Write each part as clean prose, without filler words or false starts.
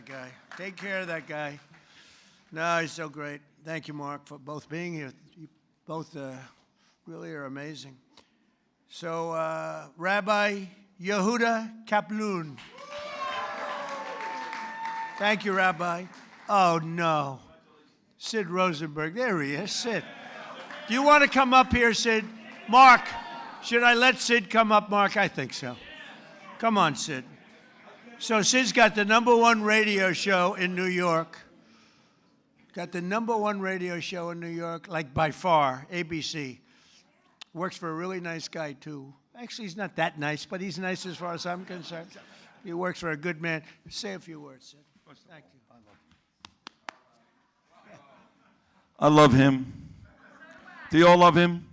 that guy. Take care of that guy. No, he's so great. Thank you, Mark, for both being here. You both really are amazing. So, Rabbi Yehuda Kaplan. Thank you, Rabbi. Oh, no. Sid Rosenberg. There he is, Sid. Do you want to come up here, Sid? Mark, should I let Sid come up, Mark? I think so. Come on, Sid. So Sid's got the #1 radio show in New York. Got the #1 radio show in New York, like by far, ABC. Works for a really nice guy, too. Actually, he's not that nice, but he's nice as far as I'm concerned. He works for a good man. Say a few words, Sid. Thank you. I love him. Do you all love him?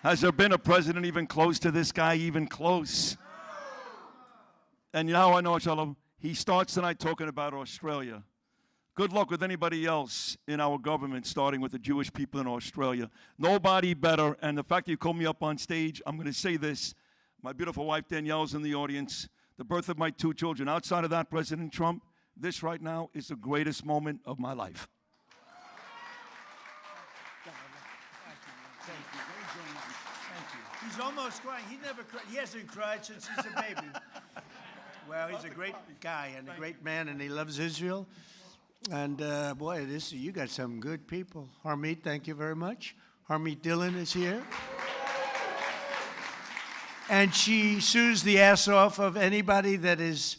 Has there been a president even close to this guy, even close? And now I know Sheldon, he starts tonight talking about Australia. Good luck with anybody else in our government, starting with the Jewish people in Australia. Nobody better. And the fact that you called me up on stage, I'm going to say this. My beautiful wife Danielle's in the audience. The birth of my 2 children. Outside of that, President Trump, this right now is the greatest moment of my life. He's almost crying. He never cried. He hasn't cried since he's a baby. Well, he's a great guy and a great man, and he loves Israel. And boy, you got some good people. Harmeet, thank you very much. Harmeet Dillon is here. And she sues the ass off of anybody that is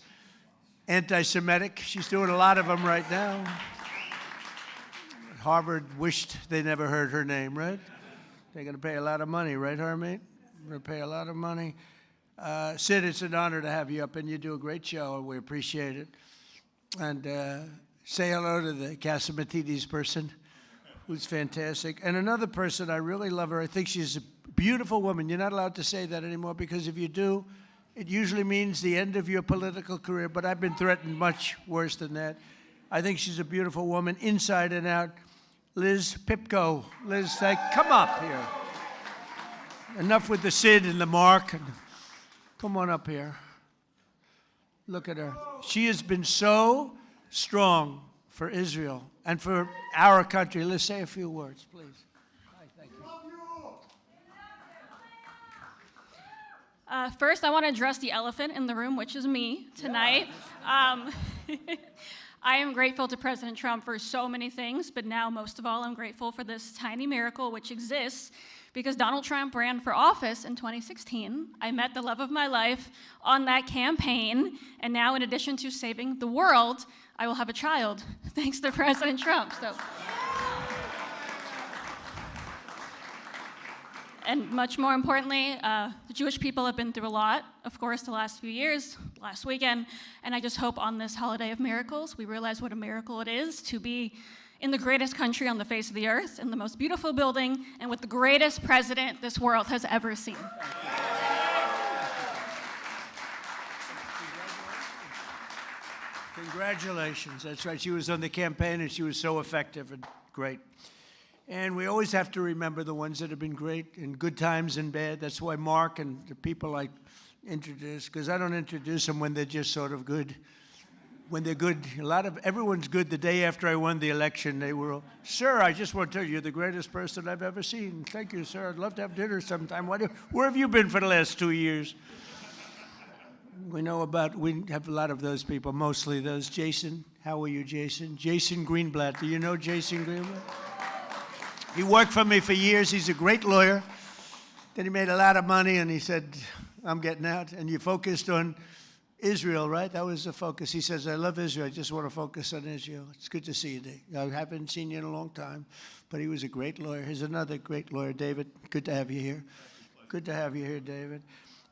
anti-Semitic. She's doing a lot of them right now. Harvard wished they never heard her name, right? They're going to pay a lot of money, right, Harmeet? We're going to pay a lot of money. Sid, it's an honor to have you up, and you do a great show, and we appreciate it. And say hello to the Casamatides person, who's fantastic. And another person, I really love her. I think she's a beautiful woman. You're not allowed to say that anymore, because if you do, it usually means the end of your political career, but I've been threatened much worse than that. I think she's a beautiful woman, inside and out. Liz Pipko. Liz, come up here. Enough with the Sid and the Mark. Come on up here. Look at her. She has been so strong for Israel and for our country. Let's say a few words, please. Hi, thank you. First, I want to address the elephant in the room, which is me tonight. Yeah. I am grateful to President Trump for so many things, but now, most of all, I'm grateful for this tiny miracle which exists because Donald Trump ran for office in 2016. I met the love of my life on that campaign, and now, in addition to saving the world, I will have a child, thanks to President Trump. And much more importantly, the Jewish people have been through a lot, of course, the last few years, last weekend, and I just hope on this holiday of miracles, we realize what a miracle it is to be in the greatest country on the face of the earth, in the most beautiful building, and with the greatest president this world has ever seen. Congratulations. That's right. She was on the campaign, and she was so effective and great. And we always have to remember the ones that have been great in good times and bad. That's why Mark and the people I introduce, because I don't introduce them when they're just sort of good. When they're good, everyone's good. The day after I won the election, they were, sir, I just want to tell you, you're the greatest person I've ever seen. Thank you, sir. I'd love to have dinner sometime. Where have you been for the last 2 years? We have a lot of those people, mostly those. Jason, how are you, Jason? Jason Greenblatt. Do you know Jason Greenblatt? He worked for me for years. He's a great lawyer. Then he made a lot of money, and he said, I'm getting out. And you focused on Israel, right? That was the focus. He says, I love Israel. I just want to focus on Israel. It's good to see you, Dave. I haven't seen you in a long time, but he was a great lawyer. Here's another great lawyer, David. Good to have you here. Good to have you here, David.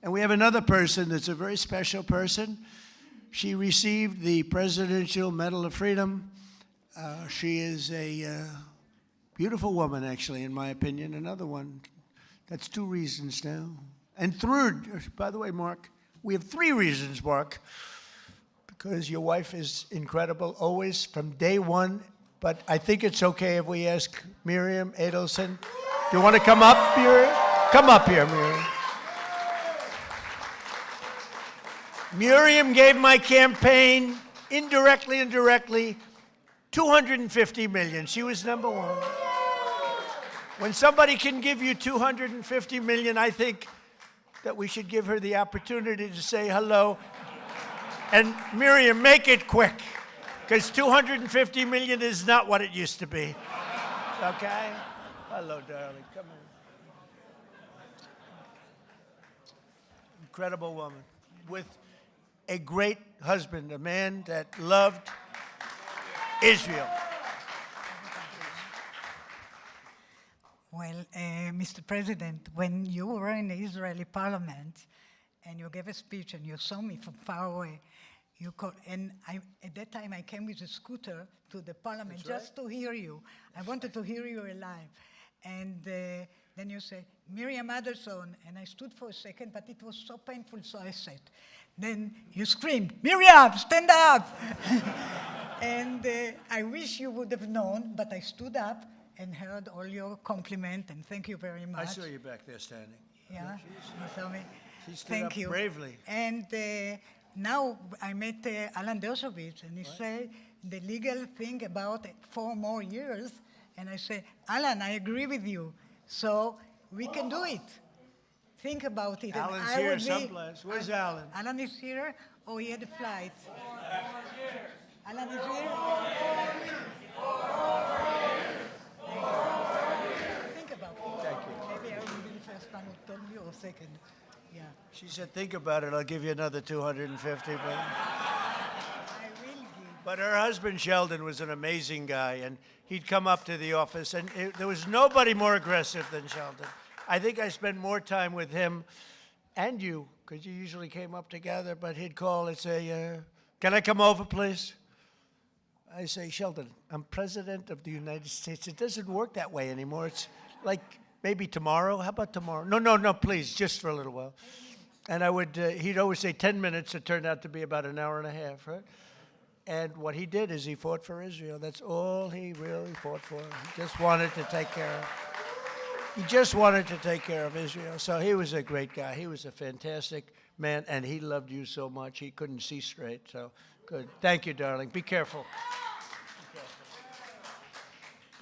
And we have another person that's a very special person. She received the Presidential Medal of Freedom. She is a beautiful woman, actually, in my opinion. Another one. That's 2 reasons now. And third, by the way, Mark, we have 3 reasons, Mark, because your wife is incredible, always, from day one. But I think it's okay if we ask Miriam Adelson. Do you want to come up, Miriam? Come up here, Miriam. Miriam gave my campaign, indirectly and directly, $250 million. She was number one. When somebody can give you $250 million, I think that we should give her the opportunity to say hello. And Miriam, make it quick, because $250 million is not what it used to be. Okay? Hello, darling. Come on. Incredible woman with a great husband, a man that loved Israel. Well, Mr. President, when you were in the Israeli parliament and you gave a speech and you saw me from far away, at that time I came with a scooter to the parliament just to hear you. I wanted to hear you alive. And then you said, Miriam Adelson, and I stood for a second, but it was so painful, so I sat. Then you screamed, Miriam, stand up! And I wish you would have known, but I stood up and heard all your compliment, and thank you very much. I saw you back there standing. Yeah, you saw me. She stood Thank up you. bravely. And now I met Alan Dershowitz, and he said the legal thing about 4 more years, and I said, Alan, I agree with you, so we can do it. Think about it. Alan's and I here would be, someplace. Where's Alan? Alan is here, or he had a flight? Alan is here? Think about it. Thank you. Maybe I will be the first one who told you, or second. Yeah. She said, think about it. I'll give you another 250. I will give. But her husband, Sheldon, was an amazing guy, and he'd come up to the office, and there was nobody more aggressive than Sheldon. I think I spent more time with him and you, because you usually came up together, but he'd call and say, can I come over, please? I say, Sheldon, I'm President of the United States. It doesn't work that way anymore. It's like maybe tomorrow. How about tomorrow? No, please, just for a little while. And he'd always say 10 minutes. It turned out to be about an hour and a half, right? And what he did is he fought for Israel. That's all he really fought for. He just wanted to take care of. He just wanted to take care of Israel. So he was a great guy. He was a fantastic man, and he loved you so much he couldn't see straight. So good. Thank you, darling. Be careful.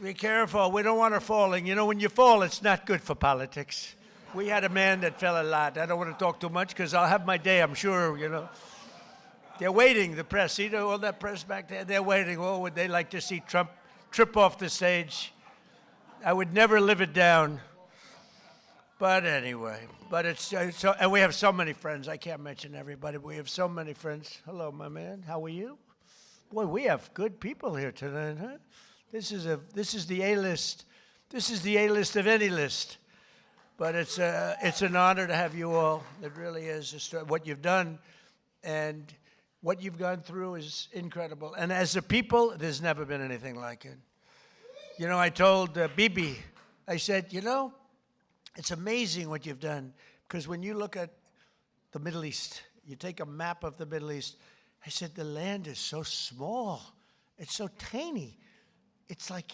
Be careful. We don't want her falling. You know, when you fall, it's not good for politics. We had a man that fell a lot. I don't want to talk too much because I'll have my day, I'm sure, you know. They're waiting, the press. See all that press back there? They're waiting. Oh, would they like to see Trump trip off the stage? I would never live it down. But anyway, and we have so many friends. I can't mention everybody. We have so many friends. Hello, my man. How are you? Boy, we have good people here tonight, huh? This is the A-list. This is the A-list of any list. But it's an honor to have you all. It really is. What you've done and what you've gone through is incredible. And as a people, there's never been anything like it. You know, I told Bibi, I said, you know, it's amazing what you've done. Because when you look at the Middle East, you take a map of the Middle East, I said, the land is so small. It's so tiny. It's like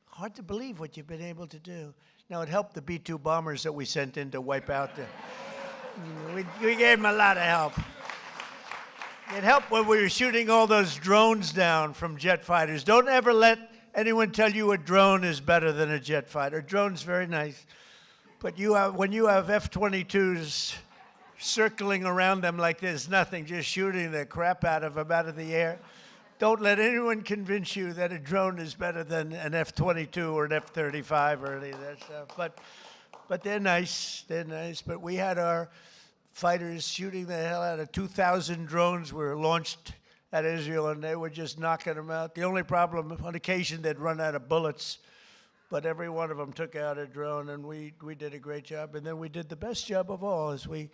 hard to believe what you've been able to do. Now, it helped the B-2 bombers that we sent in to wipe out the... we gave them a lot of help. It helped when we were shooting all those drones down from jet fighters. Don't ever let anyone tell you a drone is better than a jet fighter. A drone's very nice. But when you have F-22s circling around them like there's nothing, just shooting the crap out of them out of the air, don't let anyone convince you that a drone is better than an F-22 or an F-35 or any of that stuff. But they're nice. They're nice. But we had our fighters shooting the hell out of 2,000 drones were launched at Israel, and they were just knocking them out. The only problem, on occasion, they'd run out of bullets. But every one of them took out a drone, and we did a great job. And then we did the best job of all, as we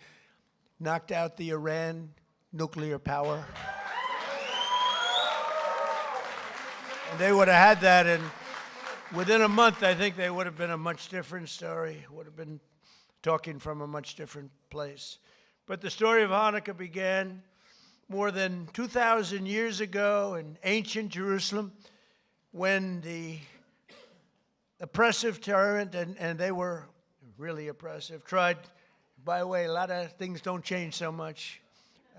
knocked out the Iran nuclear power. And they would have had that, and within a month, I think they would have been a much different story, would have been talking from a much different place. But the story of Hanukkah began more than 2,000 years ago in ancient Jerusalem when the oppressive tyrant, and they were really oppressive, tried, by the way, a lot of things don't change so much.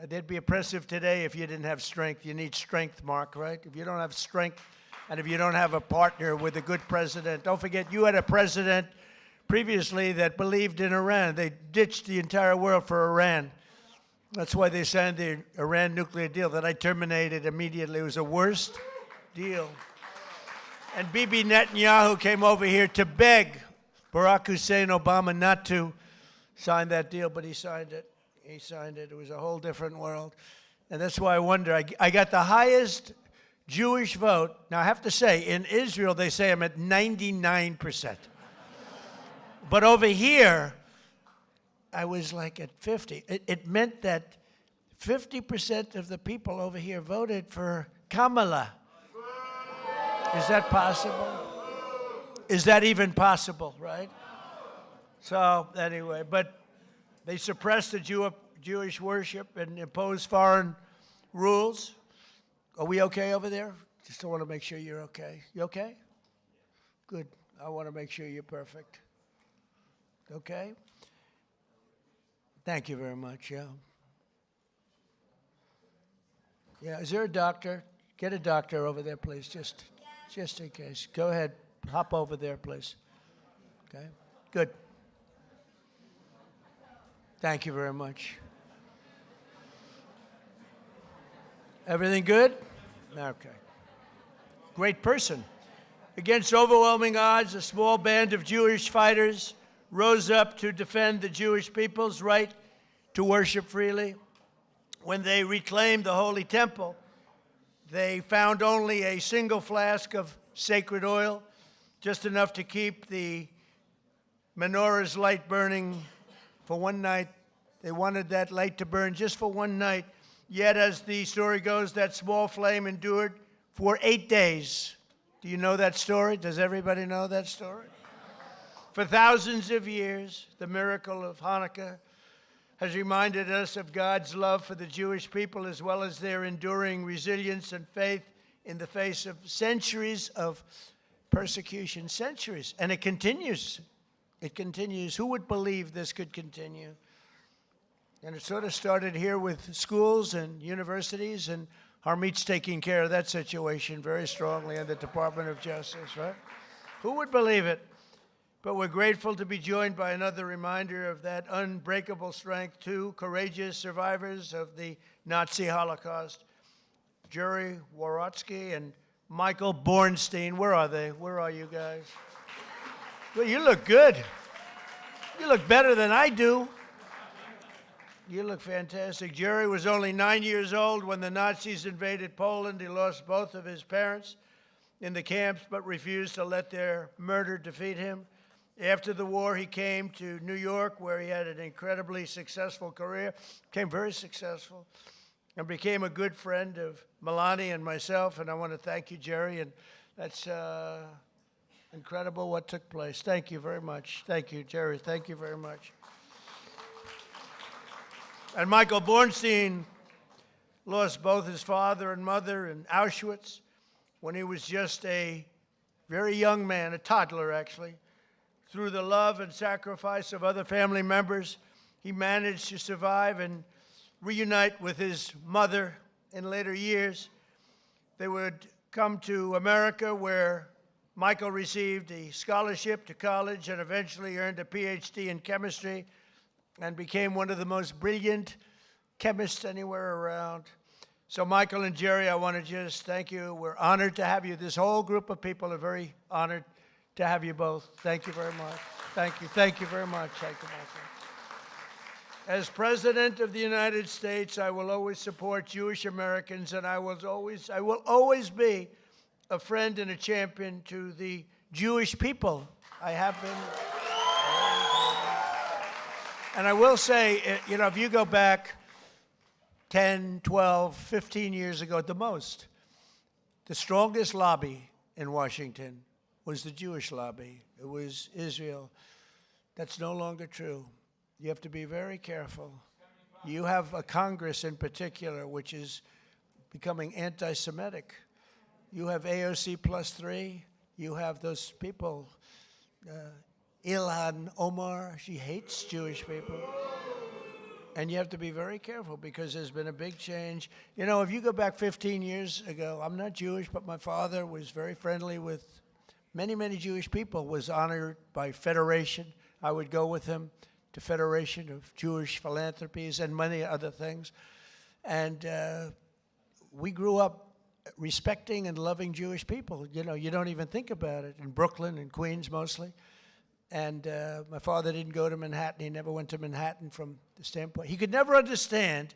They'd be oppressive today if you didn't have strength. You need strength, Mark, right? If you don't have strength, and if you don't have a partner with a good president, don't forget you had a president previously that believed in Iran. They ditched the entire world for Iran. That's why they signed the Iran nuclear deal that I terminated immediately. It was the worst deal. And Bibi Netanyahu came over here to beg Barack Hussein Obama not to sign that deal, but he signed it. He signed it. It was a whole different world. And that's why I wonder. I got the highest Jewish vote. Now, I have to say, in Israel, they say I'm at 99%. But over here, I was like at 50. It meant that 50% of the people over here voted for Kamala. Is that possible? Is that even possible, right? So, anyway, but they suppressed the Jewish worship and imposed foreign rules. Are we okay over there? Just want to make sure you're okay. You okay? Good. I want to make sure you're perfect. Okay? Thank you very much, yeah. Yeah, is there a doctor? Get a doctor over there, please, just in case. Go ahead, hop over there, please. Okay? Good. Thank you very much. Everything good? Okay. Great person. Against overwhelming odds, a small band of Jewish fighters rose up to defend the Jewish people's right to worship freely. When they reclaimed the Holy Temple, they found only a single flask of sacred oil, just enough to keep the menorah's light burning for one night. They wanted that light to burn just for one night. Yet, as the story goes, that small flame endured for 8 days. Do you know that story? Does everybody know that story? For thousands of years, the miracle of Hanukkah has reminded us of God's love for the Jewish people, as well as their enduring resilience and faith in the face of centuries of persecution. Centuries. And it continues. It continues. Who would believe this could continue? And it sort of started here with schools and universities, and Harmeet's taking care of that situation very strongly in the Department of Justice, right? Who would believe it? But we're grateful to be joined by another reminder of that unbreakable strength, two courageous survivors of the Nazi Holocaust, Jerry Worotsky and Michael Bornstein. Where are they? Where are you guys? Well, you look good. You look better than I do. You look fantastic. Jerry was only 9 years old when the Nazis invaded Poland. He lost both of his parents in the camps, but refused to let their murder defeat him. After the war, he came to New York, where he had an incredibly successful career, became very successful, and became a good friend of Melania and myself. And I want to thank you, Jerry, and that's incredible what took place. Thank you very much. Thank you, Jerry. Thank you very much. And Michael Bornstein lost both his father and mother in Auschwitz when he was just a very young man, a toddler actually. Through the love and sacrifice of other family members, he managed to survive and reunite with his mother in later years. They would come to America, where Michael received a scholarship to college and eventually earned a PhD in chemistry and became one of the most brilliant chemists anywhere around. So Michael and Jerry, I want to just thank you. We're honored to have you. This whole group of people are very honored to have you both. Thank you very much. Thank you. Thank you very much. Thank you, Michael. As President of the United States, I will always support Jewish Americans, and I will always be a friend and a champion to the Jewish people. I have been. And I will say, you know, if you go back 10, 12, 15 years ago at the most, the strongest lobby in Washington was the Jewish lobby. It was Israel. That's no longer true. You have to be very careful. You have a Congress in particular which is becoming anti-Semitic. You have AOC +3. You have those people, Ilhan Omar, she hates Jewish people. And you have to be very careful because there's been a big change. You know, if you go back 15 years ago, I'm not Jewish, but my father was very friendly with many, many Jewish people, was honored by Federation. I would go with him to Federation of Jewish Philanthropies and many other things. And we grew up respecting and loving Jewish people. You know, you don't even think about it. In Brooklyn and Queens mostly. And my father didn't go to Manhattan. He never went to Manhattan from the standpoint. He could never understand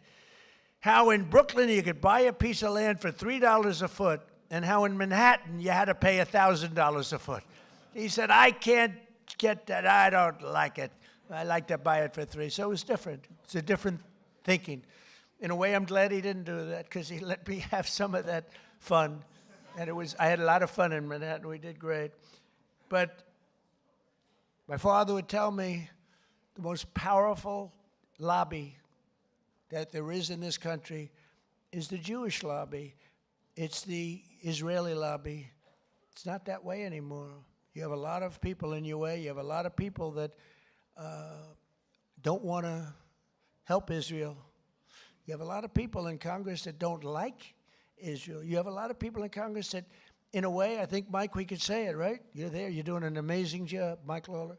how in Brooklyn you could buy a piece of land for $3 a foot and how in Manhattan you had to pay $1,000 a foot. He said, I can't get that. I don't like it. I like to buy it for $3. So it was different. It's a different thinking. In a way, I'm glad he didn't do that because he let me have some of that fun. And I had a lot of fun in Manhattan. We did great. But my father would tell me the most powerful lobby that there is in this country is the Jewish lobby. It's the Israeli lobby. It's not that way anymore. You have a lot of people in your way. You have a lot of people that don't want to help Israel. You have a lot of people in Congress that don't like Israel. You have a lot of people in Congress that, in a way, I think, Mike, we could say it, right? You're there. You're doing an amazing job, Mike Lawler.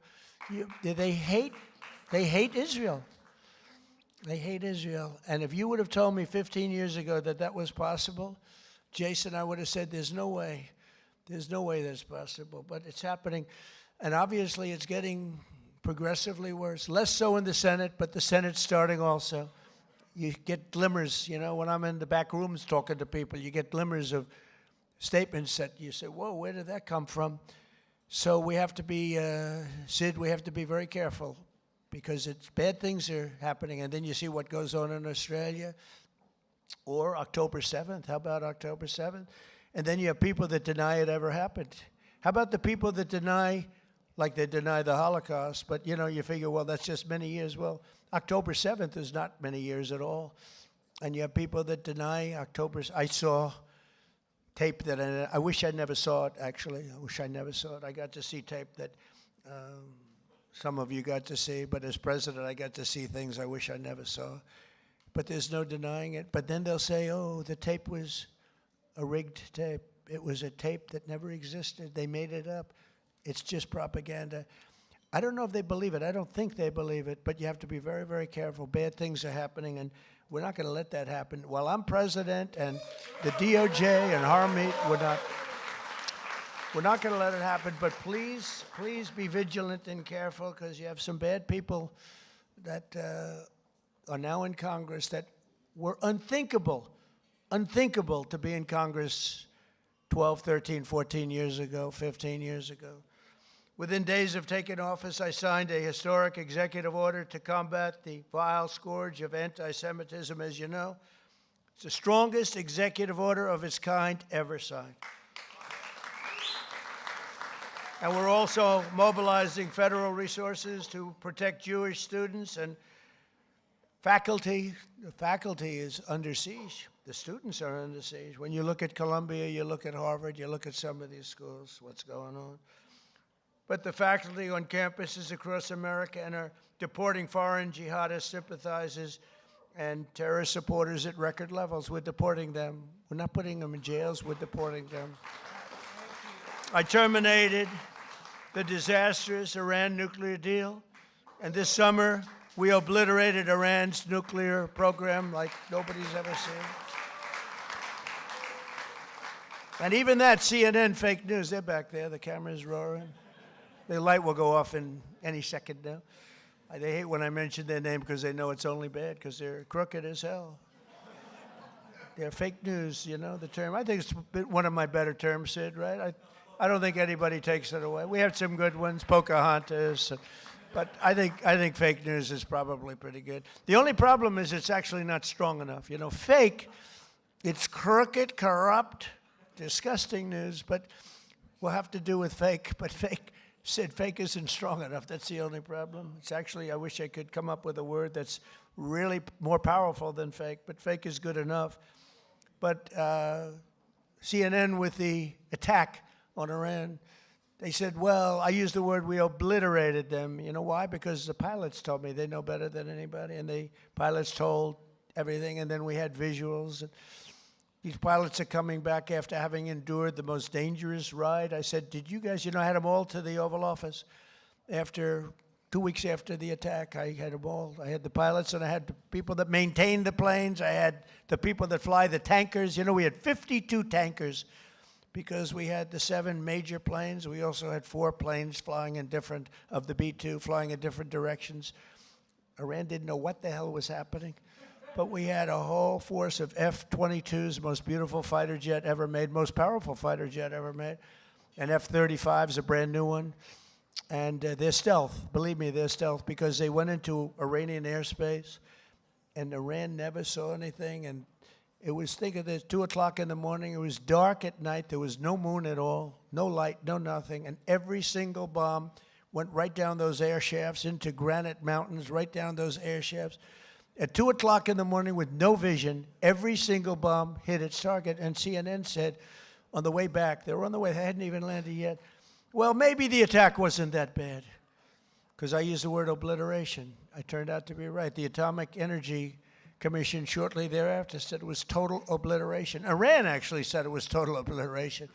They hate Israel. They hate Israel. And if you would have told me 15 years ago that that was possible, Jason, I would have said, there's no way. There's no way that's possible. But it's happening. And obviously, it's getting progressively worse. Less so in the Senate, but the Senate's starting also. You get glimmers, you know, when I'm in the back rooms talking to people, you get glimmers of statements that you say, whoa, where did that come from? So we have to be, Sid, we have to be very careful because bad things are happening. And then you see what goes on in Australia or October 7th. How about October 7th? And then you have people that deny it ever happened. How about the people that deny, like they deny the Holocaust, but, you know, you figure, well, that's just many years. Well, October 7th is not many years at all. And you have people that deny October. I saw tape that I wish I never saw it, actually. I wish I never saw it. I got to see tape that some of you got to see, but as president, I got to see things I wish I never saw. But there's no denying it. But then they'll say, oh, the tape was a rigged tape. It was a tape that never existed. They made it up. It's just propaganda. I don't know if they believe it. I don't think they believe it, but you have to be very, very careful. Bad things are happening, and we're not going to let that happen. While I'm president and the DOJ and Harmeet, we're not going to let it happen, but please be vigilant and careful because you have some bad people that are now in Congress that were unthinkable to be in Congress 12, 13, 14 years ago, 15 years ago. Within days of taking office, I signed a historic executive order to combat the vile scourge of anti-Semitism, as you know. It's the strongest executive order of its kind ever signed. And we're also mobilizing federal resources to protect Jewish students and faculty. The faculty is under siege. The students are under siege. When you look at Columbia, you look at Harvard, you look at some of these schools, what's going on. But the faculty on campuses across America and are deporting foreign jihadist sympathizers and terrorist supporters at record levels. We're deporting them. We're not putting them in jails. We're deporting them. I terminated the disastrous Iran nuclear deal. And this summer, we obliterated Iran's nuclear program like nobody's ever seen. And even that CNN fake news, they're back there. The camera's roaring. The light will go off in any second now. They hate when I mention their name because they know it's only bad because they're crooked as hell. They're fake news, you know, the term. I think it's one of my better terms, Sid, right? I don't think anybody takes it away. We have some good ones, Pocahontas, but I think fake news is probably pretty good. The only problem is it's actually not strong enough. You know, fake, it's crooked, corrupt, disgusting news, but we'll have to do with fake. But fake isn't strong enough. That's the only problem. It's actually, I wish I could come up with a word that's really more powerful than fake, but fake is good enough. But CNN with the attack on Iran, They said, well, I used the word we obliterated them. You know why? Because the pilots told me they know better than anybody, and the pilots told everything, and then we had visuals. And these pilots are coming back after having endured the most dangerous ride. I said, did you guys, I had them all to the Oval Office. After 2 weeks after the attack, I had them all. I had the pilots, and I had the people that maintained the planes. I had the people that fly the tankers. We had 52 tankers because we had the 7 major planes. We also had 4 planes flying of the B-2, flying in different directions. Iran didn't know what the hell was happening. But we had a whole force of F-22s, most beautiful fighter jet ever made, most powerful fighter jet ever made. And F-35 is a brand new one. And they're stealth. Believe me, they're stealth because they went into Iranian airspace, and Iran never saw anything. And it was, think of this, 2 o'clock in the morning. It was dark at night. There was no moon at all, no light, no nothing. And every single bomb went right down those air shafts into granite mountains, right down those air shafts. At 2 o'clock in the morning with no vision, every single bomb hit its target. And CNN said on the way back, they were on the way, they hadn't even landed yet, well, maybe the attack wasn't that bad. Because I used the word obliteration. I turned out to be right. The Atomic Energy Commission shortly thereafter said it was total obliteration. Iran actually said it was total obliteration.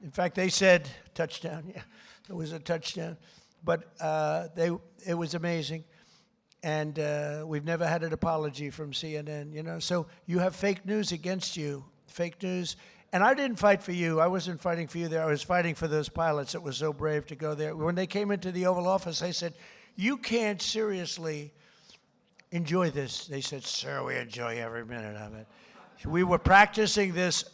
In fact, they said touchdown. Yeah, it was a touchdown. But it was amazing. And we've never had an apology from CNN, So you have fake news against you, fake news. And I didn't fight for you. I wasn't fighting for you there. I was fighting for those pilots that were so brave to go there. When they came into the Oval Office, I said, you can't seriously enjoy this. They said, sir, we enjoy every minute of it. We were practicing this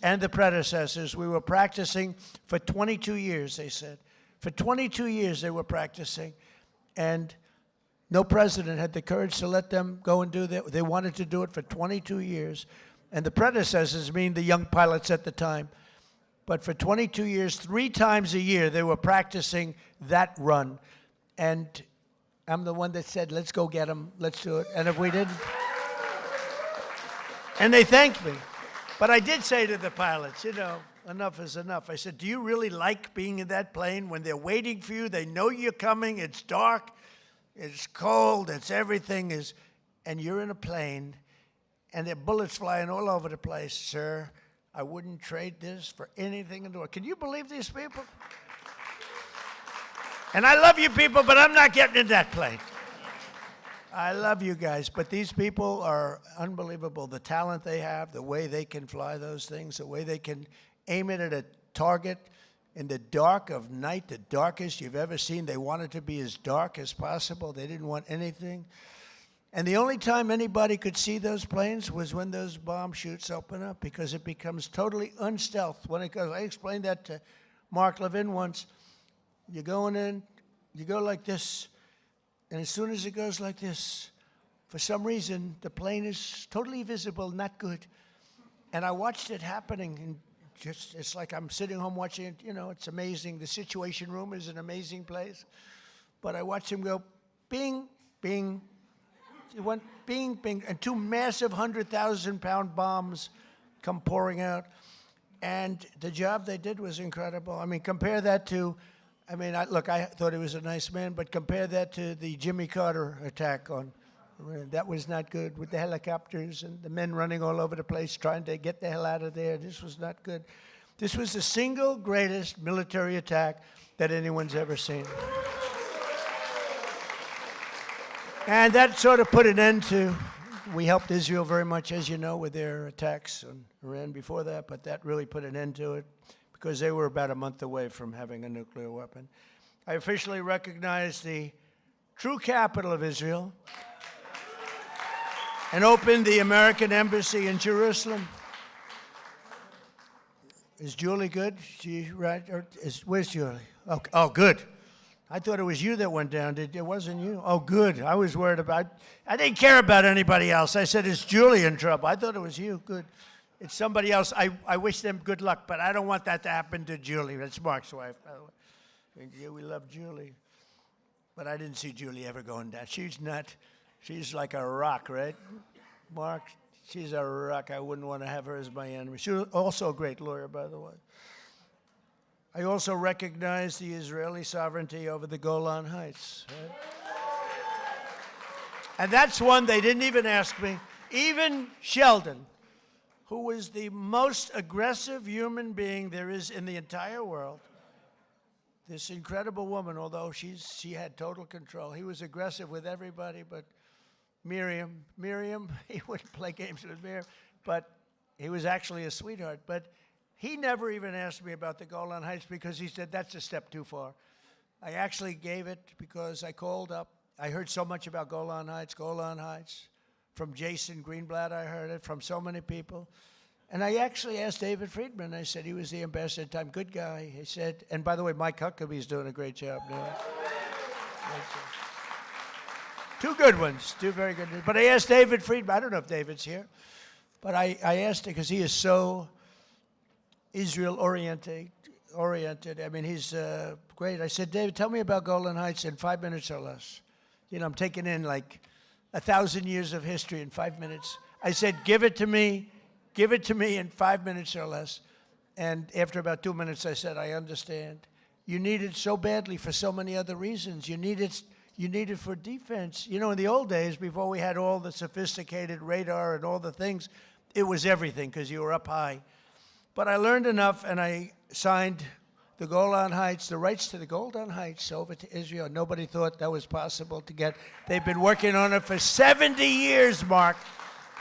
and the predecessors. We were practicing for 22 years, they said. For 22 years they were practicing. And no president had the courage to let them go and do that. They wanted to do it for 22 years. And the predecessors mean the young pilots at the time. But for 22 years, 3 times a year, they were practicing that run. And I'm the one that said, let's go get them, let's do it. And if we didn't, and they thanked me. But I did say to the pilots, enough is enough. I said, do you really like being in that plane when they're waiting for you? They know you're coming, it's dark, it's cold, it's everything is, and you're in a plane, and there are bullets flying all over the place. Sir, I wouldn't trade this for anything in the world. Can you believe these people? And I love you people, but I'm not getting in that plane. I love you guys, but these people are unbelievable. The talent they have, the way they can fly those things, the way they can aim it at a target in the dark of night, the darkest you've ever seen. They wanted to be as dark as possible. They didn't want anything. And the only time anybody could see those planes was when those bomb chutes open up, because it becomes totally unstealth when it goes. I explained that to Mark Levin once. You're going in, you go like this, and as soon as it goes like this, for some reason, the plane is totally visible, not good. And I watched it happening, and it's like I'm sitting home watching it. It's amazing. The Situation Room is an amazing place. But I watched him go, bing, bing. It went bing, bing, and 2 massive 100,000-pound bombs come pouring out. And the job they did was incredible. I mean, compare that to, I thought he was a nice man, but compare that to the Jimmy Carter attack on Iran. That was not good, with the helicopters and the men running all over the place trying to get the hell out of there. This was not good. This was the single greatest military attack that anyone's ever seen. And that sort of put an end to, we helped Israel very much, as you know, with their attacks on Iran before that, but that really put an end to it because they were about a month away from having a nuclear weapon. I officially recognize the true capital of Israel and opened the American embassy in Jerusalem. Is Julie good? She right? Where's Julie? Oh, good. I thought it was you that went down. It wasn't you? Oh, good. I was worried about, I didn't care about anybody else. I said, is Julie in trouble? I thought it was you. Good. It's somebody else. I wish them good luck, but I don't want that to happen to Julie. That's Mark's wife, by the way. We love Julie. But I didn't see Julie ever going down. She's like a rock, right? Mark, she's a rock. I wouldn't want to have her as my enemy. She was also a great lawyer, by the way. I also recognize the Israeli sovereignty over the Golan Heights. Right? And that's one they didn't even ask me. Even Sheldon, who was the most aggressive human being there is in the entire world, this incredible woman, although she had total control. He was aggressive with everybody, but Miriam, he wouldn't play games with Miriam, but he was actually a sweetheart. But he never even asked me about the Golan Heights because he said, that's a step too far. I actually gave it because I called up. I heard so much about Golan Heights. From Jason Greenblatt, I heard it, from so many people. And I actually asked David Friedman. I said, he was the ambassador at the time, good guy. He said, and by the way, Mike Huckabee's doing a great job now. Two good ones, two very good ones. But I asked David Friedman, I don't know if David's here, but I asked him because he is so Israel-oriented. I mean, he's great. I said, David, tell me about Golan Heights in 5 minutes or less. You know, I'm taking in like 1,000 years of history in 5 minutes. I said, give it to me in 5 minutes or less. And after about 2 minutes, I said, I understand. You need it so badly for so many other reasons. You need it for defense. You know, in the old days, before we had all the sophisticated radar and all the things, it was everything because you were up high. But I learned enough, and I signed the Golan Heights, the rights to the Golan Heights over to Israel. Nobody thought that was possible to get. They've been working on it for 70 years, Mark.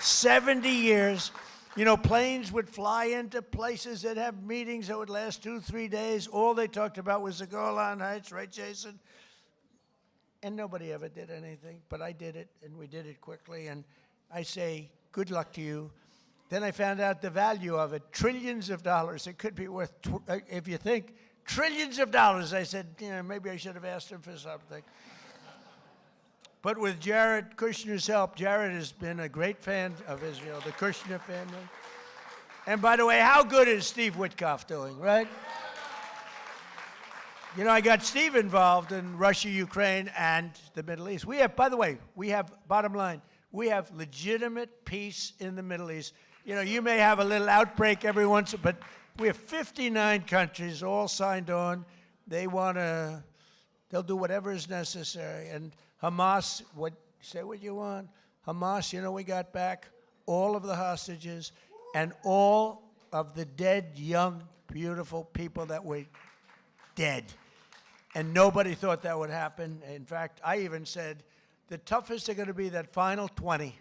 70 years. You know, planes would fly into places that have meetings that would last 2-3 days. All they talked about was the Golan Heights, right, Jason? And nobody ever did anything, but I did it, and we did it quickly. And I say, good luck to you. Then I found out the value of it, trillions of dollars. It could be worth, if you think, trillions of dollars. I said, you know, maybe I should have asked him for something. But with Jared Kushner's help, Jared has been a great fan of Israel, the Kushner family. And by the way, how good is Steve Witkoff doing, right? You know, I got Steve involved in Russia, Ukraine, and the Middle East. We have, by the way, bottom line, we have legitimate peace in the Middle East. You know, you may have a little outbreak every once, but we have 59 countries all signed on. They'll do whatever is necessary. And Hamas, say what you want. Hamas, you know, we got back all of the hostages and all of the dead, young, beautiful people that were dead. And nobody thought that would happen. In fact, I even said, the toughest are going to be that final 20.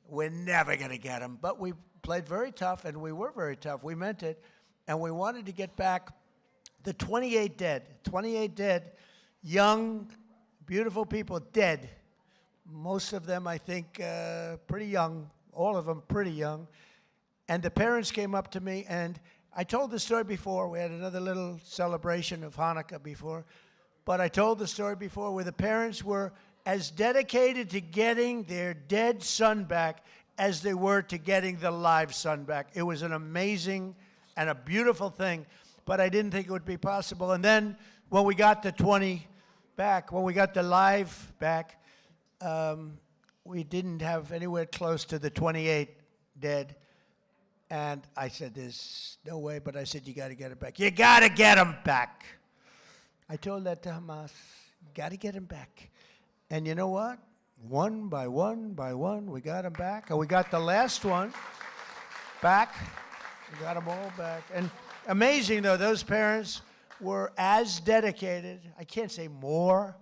We're never going to get them. But we played very tough, and we were very tough. We meant it. And we wanted to get back the 28 dead. 28 dead, young, beautiful people dead. Most of them, I think, pretty young. All of them pretty young. And the parents came up to me, and I told the story before. We had another little celebration of Hanukkah before. But I told the story before where the parents were as dedicated to getting their dead son back as they were to getting the live son back. It was an amazing and a beautiful thing, but I didn't think it would be possible. And then when we got the 20 back, when we got the live back, we didn't have anywhere close to the 28 dead. And I said, there's no way, but I said, you got to get it back. You got to get them back. I told that to Hamas, you got to get them back. And you know what? One by one, we got them back. And we got the last one back. We got them all back. And amazing, though, those parents were as dedicated, I can't say more,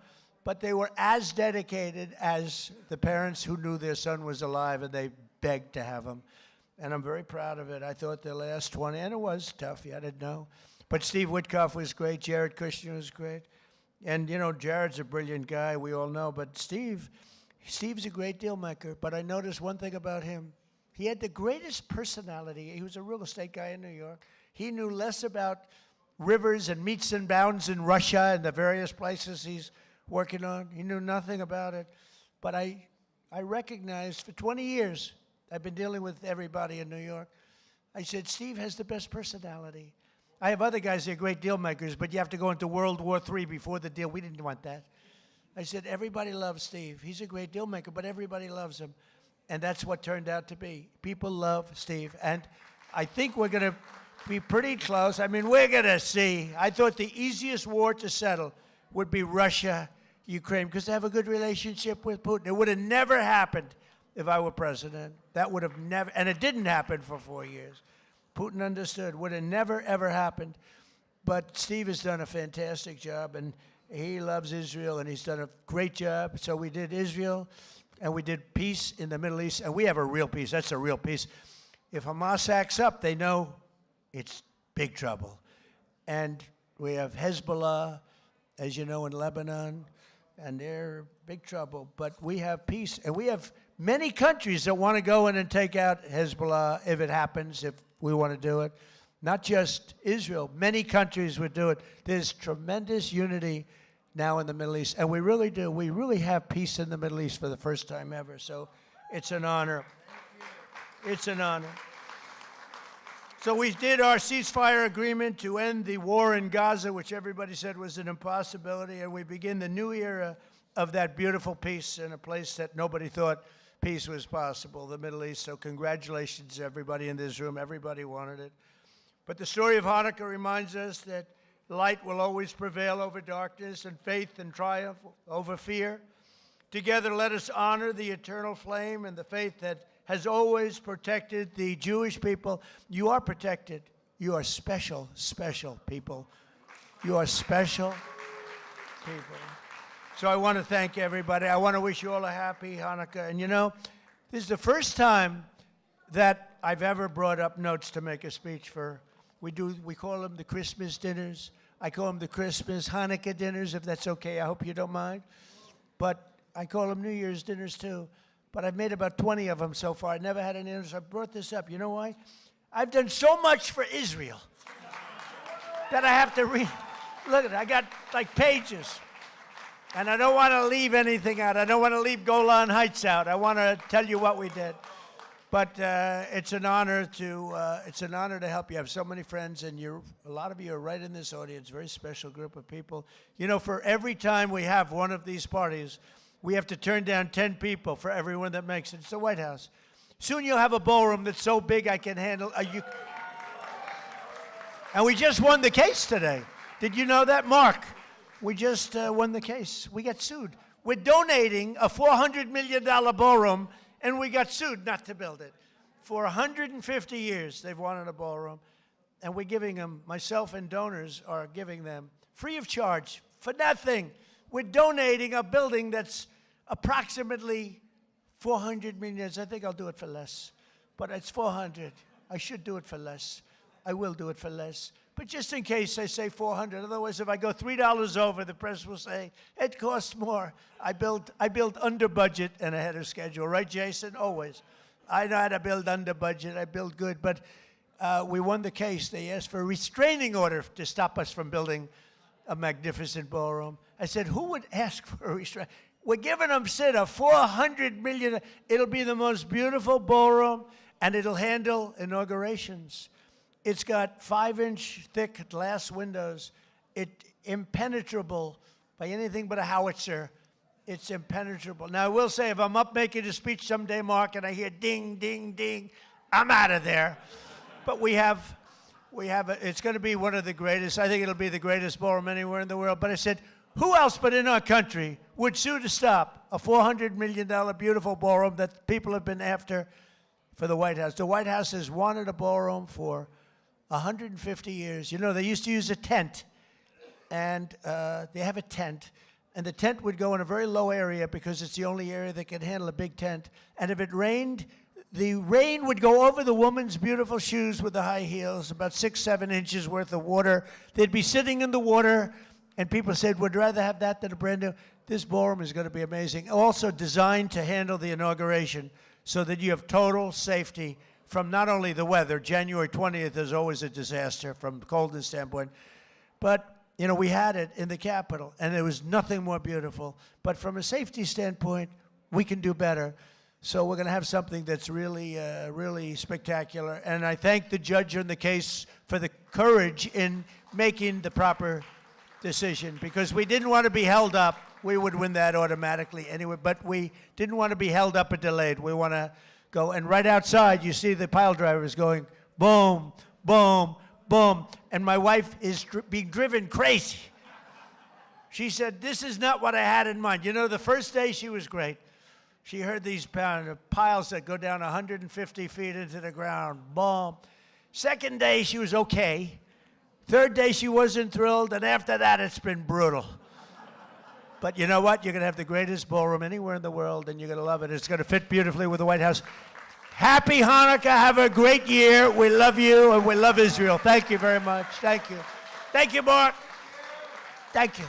but they were as dedicated as the parents who knew their son was alive, and they begged to have him. And I'm very proud of it. I thought the last 20, and it was tough, you had to know. But Steve Witkoff was great. Jared Kushner was great. And, you know, Jared's a brilliant guy, we all know. But Steve's a great deal maker. But I noticed one thing about him. He had the greatest personality. He was a real estate guy in New York. He knew less about rivers and meets and bounds in Russia and the various places he's working on. He knew nothing about it. But I recognized for 20 years, I've been dealing with everybody in New York. I said, Steve has the best personality. I have other guys that are great deal makers, but you have to go into World War III before the deal. We didn't want that. I said, everybody loves Steve. He's a great deal maker, but everybody loves him. And that's what turned out to be. People love Steve. And I think we're going to be pretty close. I mean, we're going to see. I thought the easiest war to settle would be Russia, Ukraine, because they have a good relationship with Putin. It would have never happened if I were president. That would have never, and it didn't happen for 4 years. Putin understood. Would have never, ever happened. But Steve has done a fantastic job, and he loves Israel, and he's done a great job. So we did Israel, and we did peace in the Middle East, and we have a real peace. That's a real peace. If Hamas acts up, they know it's big trouble. And we have Hezbollah, as you know, in Lebanon, and they're big trouble. But we have peace, and we have many countries that want to go in and take out Hezbollah if it happens, if we want to do it. Not just Israel. Many countries would do it. There's tremendous unity now in the Middle East, and we really do. We really have peace in the Middle East for the first time ever, so it's an honor. It's an honor. So we did our ceasefire agreement to end the war in Gaza, which everybody said was an impossibility, and we begin the new era of that beautiful peace in a place that nobody thought peace was possible, the Middle East. So congratulations, everybody in this room. Everybody wanted it. But the story of Hanukkah reminds us that light will always prevail over darkness, and faith and triumph over fear. Together, let us honor the eternal flame and the faith that has always protected the Jewish people. You are protected. You are special, special people. You are special people. So I want to thank everybody. I want to wish you all a happy Hanukkah. And you know, this is the first time that I've ever brought up notes to make a speech for. We call them the Christmas dinners. I call them the Christmas Hanukkah dinners, if that's okay. I hope you don't mind. But I call them New Year's dinners too. But I've made about 20 of them so far. I never had any others. So I brought this up. You know why? I've done so much for Israel that I have to read. Look at it. I got like pages. And I don't want to leave anything out. I don't want to leave Golan Heights out. I want to tell you what we did. But it's an honor to help you. I have so many friends, and a lot of you are right in this audience. Very special group of people. You know, for every time we have one of these parties, we have to turn down 10 people for everyone that makes it. It's the White House. Soon you'll have a ballroom that's so big I can handle. And we just won the case today. Did you know that, Mark? We just won the case. We got sued. We're donating a $400 million ballroom, and we got sued not to build it. For 150 years, they've wanted a ballroom, and we're giving them, myself and donors are giving them, free of charge, for nothing. We're donating a building that's approximately 400 million. I think I'll do it for less, but it's 400. I should do it for less. I will do it for less. But just in case I say 400, otherwise if I go $3 over, the press will say, it costs more. I built under budget and ahead of schedule. Right, Jason? Always. I know how to build under budget. I build good. But we won the case. They asked for a restraining order to stop us from building a magnificent ballroom. I said, who would ask for a restraining? We're giving them, Sid, a $400 million. It'll be the most beautiful ballroom, and it'll handle inaugurations. It's got 5-inch thick glass windows. It's impenetrable by anything but a howitzer. It's impenetrable. Now, I will say, if I'm up making a speech someday, Mark, and I hear ding, ding, ding, I'm out of there. But it's going to be one of the greatest. I think it'll be the greatest ballroom anywhere in the world. But I said, who else but in our country would sue to stop a $400 million beautiful ballroom that people have been after for the White House? The White House has wanted a ballroom for 150 years. You know, they used to use a tent, and they have a tent, and the tent would go in a very low area because it's the only area that can handle a big tent. And if it rained, the rain would go over the woman's beautiful shoes with the high heels, about 6-7 inches worth of water. They'd be sitting in the water, and people said, would rather have that than a brand new. This ballroom is going to be amazing. Also designed to handle the inauguration so that you have total safety from not only the weather. January 20th is always a disaster from the coldness standpoint. But, you know, we had it in the Capitol, and there was nothing more beautiful. But from a safety standpoint, we can do better. So we're going to have something that's really, really spectacular. And I thank the judge on the case for the courage in making the proper decision, because we didn't want to be held up. We would win that automatically anyway, but we didn't want to be held up or delayed. We want to go, and right outside you see the pile drivers going boom, boom, boom. And my wife is being driven crazy. She said, this is not what I had in mind. You know, the first day she was great. She heard these piles that go down 150 feet into the ground. Boom. Second day, she was okay. Third day, she wasn't thrilled. And after that, it's been brutal. But you know what? You're going to have the greatest ballroom anywhere in the world, and you're going to love it. It's going to fit beautifully with the White House. Happy Hanukkah. Have a great year. We love you, and we love Israel. Thank you very much. Thank you. Thank you, Mark. Thank you.